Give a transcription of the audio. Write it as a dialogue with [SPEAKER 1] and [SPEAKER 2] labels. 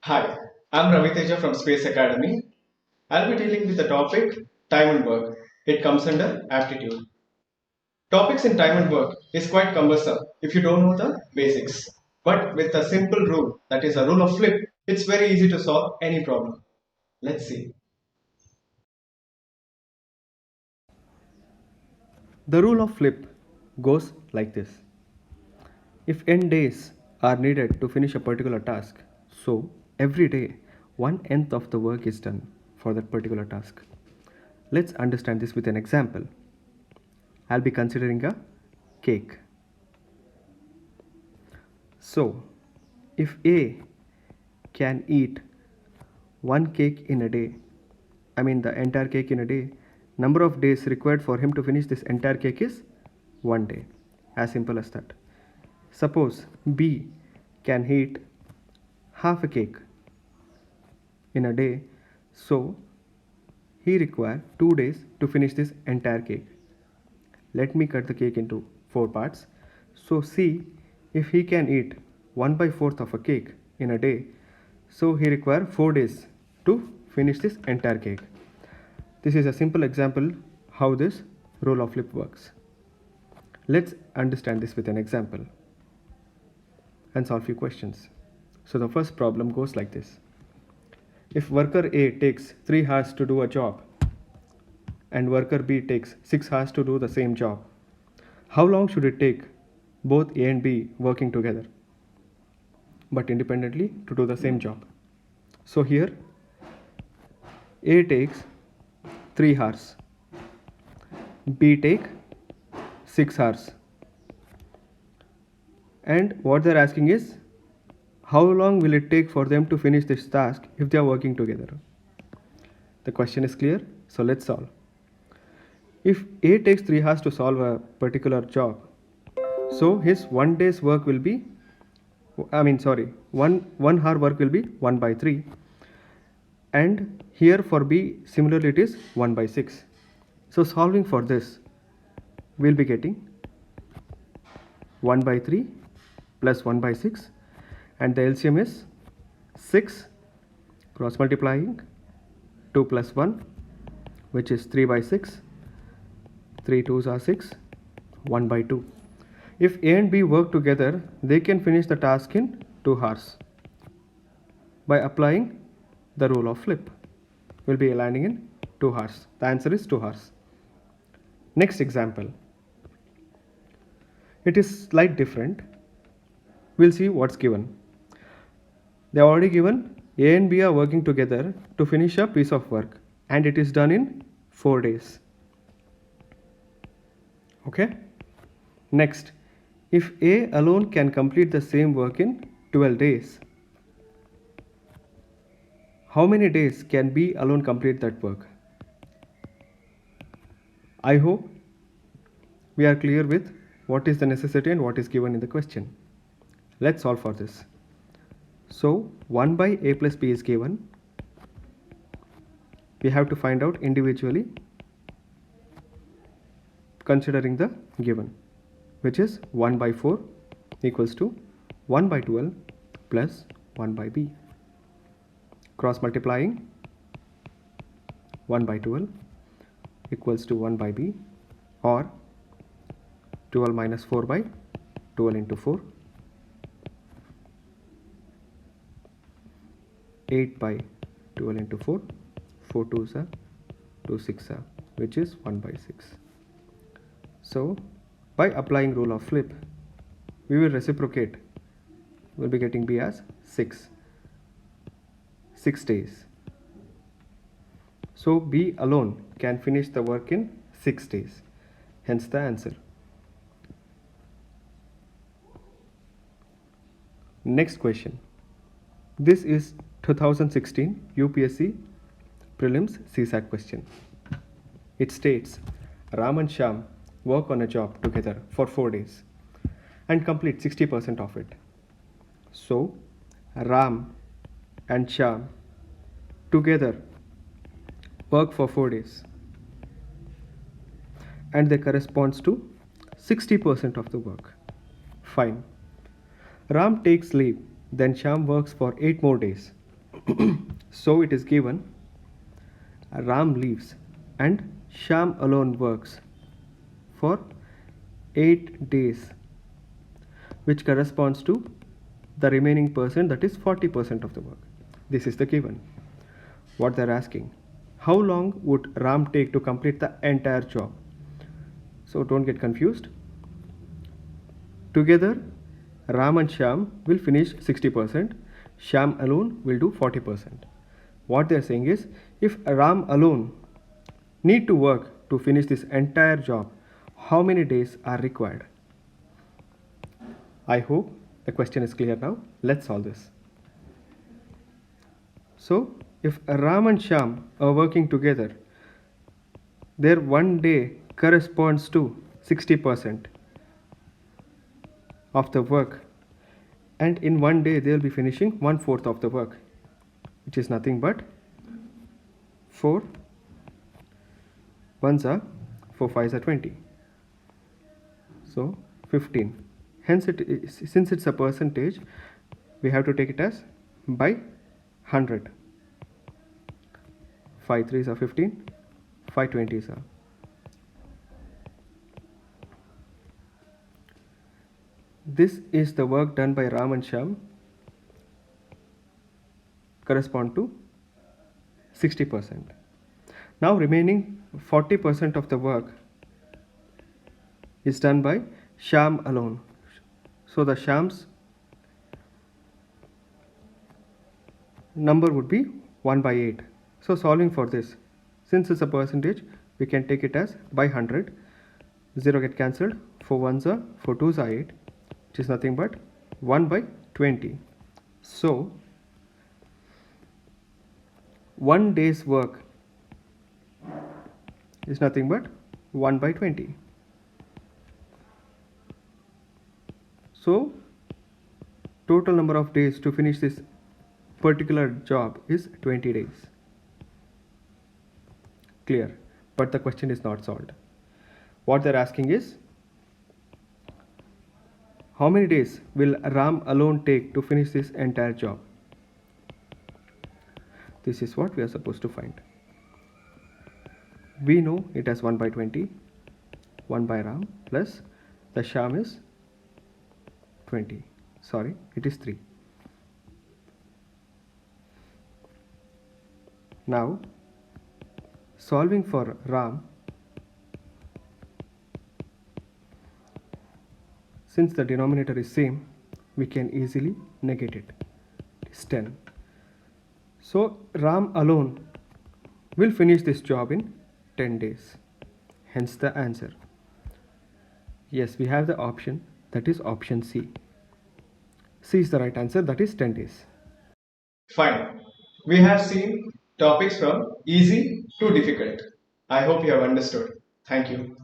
[SPEAKER 1] Hi, I'm Ravi Teja from Space Academy. I'll be dealing with the topic time and work. It comes under aptitude. Topics in time and work is quite cumbersome if you don't know the basics. But with a simple rule, that is a rule of flip, it's very easy to solve any problem. Let's see.
[SPEAKER 2] The rule of flip goes like this. If n days are needed to finish a particular task, so every day 1/n of the work is done for that particular task. Let's understand this with an example. I'll be considering a cake. So, if A can eat one cake in a day, the entire cake in a day, number of days required for him to finish this entire cake is 1 day. As simple as that. Suppose B can eat half a cake in a day, so he require 2 days to finish this entire cake. Let me cut the cake into 4 parts. So C, if he can eat 1 by 4th of a cake in a day, so he require 4 days to finish this entire cake. This is a simple example how this rule of flip works. Let's understand this with an example and solve few questions. So the first problem goes like this. If worker A takes 3 hours to do a job and worker B takes 6 hours to do the same job, how long should it take both A and B working together but independently to do the same job? So here A takes 3 hours, B take 6 hours, and what they're asking is how long will it take for them to finish this task if they are working together? The question is clear, so let's solve. If A takes 3 hours to solve a particular job, so his 1 day's work will be, one hour work will be 1 by 3, and here for B similarly it is 1 by 6. So solving for this, we'll be getting 1 by 3 plus 1 by 6, and the LCM is 6, cross multiplying 2 plus 1, which is 3 by 6, 3 2s are 6, 1 by 2. If A and B work together, they can finish the task in 2 hours by applying the rule of flip. We'll be landing in 2 hours. The answer is 2 hours. Next example. It is slight different. We'll see what's given. They are already given A and B are working together to finish a piece of work, and it is done in 4 days. Okay? Next, if A alone can complete the same work in 12 days, how many days can B alone complete that work? I hope we are clear with what is the necessity and what is given in the question. Let's solve for this. So 1 by A plus B is given. We have to find out individually considering the given, which is 1 by 4 equals to 1 by 12 plus 1 by B. Cross multiplying 1 by 12 equals to 1 by B, or 12 minus 4 by 12 into 4, 8 by 12 into 4, 4 2s are 2 6 are, which is 1 by 6. So by applying rule of flip, we will reciprocate. We'll be getting B as 6 days. So B alone can finish the work in 6 days. Hence the answer. Next question. This is 2016 UPSC Prelims CSAT question. It states Ram and Shyam work on a job together for 4 days and complete 60% of it. So Ram and Shyam together work for 4 days and they corresponds to 60% of the work. Fine. Ram takes leave, then Shyam works for 8 more days. So it is given Ram leaves and Shyam alone works for 8 days, which corresponds to the remaining percent, that is 40% of the work. This is the given. What they're asking, how long would Ram take to complete the entire job? So don't get confused. Together, Ram and Shyam will finish 60%, Shyam alone will do 40%. What they are saying is, if Ram alone need to work to finish this entire job, how many days are required? I hope the question is clear now. Let's solve this. So, if Ram and Shyam are working together, their one day corresponds to 60% of the work, and in one day they will be finishing 1/4 of the work, which is nothing but 4 ones are 4 5s are 20, so 15. Hence since it's a percentage, we have to take it as by 100. 5 3s are 15, 5 20s are. This is the work done by Ram and Shyam, correspond to 60%. Now remaining 40% of the work is done by Shyam alone. So the Shyam's number would be 1/8. So solving for this, since it's a percentage, we can take it as by 100. 0 get cancelled, 4 1s are 4 2s are 8, which is nothing but 1/20. So 1 day's work is nothing but 1/20. So total number of days to finish this particular job is 20 days. Clear, but the question is not solved. What they're asking is, how many days will Ram alone take to finish this entire job? This is what we are supposed to find. We know it as 1/20, 1 by Ram plus the Shyam is 20. Sorry, it is 3. Now, solving for Ram, since the denominator is same, we can easily negate it. It's 10. So Ram alone will finish this job in 10 days. Hence the answer. Yes, we have the option, that is option C. C is the right answer, that is 10 days.
[SPEAKER 1] Fine. We have seen topics from easy to difficult. I hope you have understood. Thank you.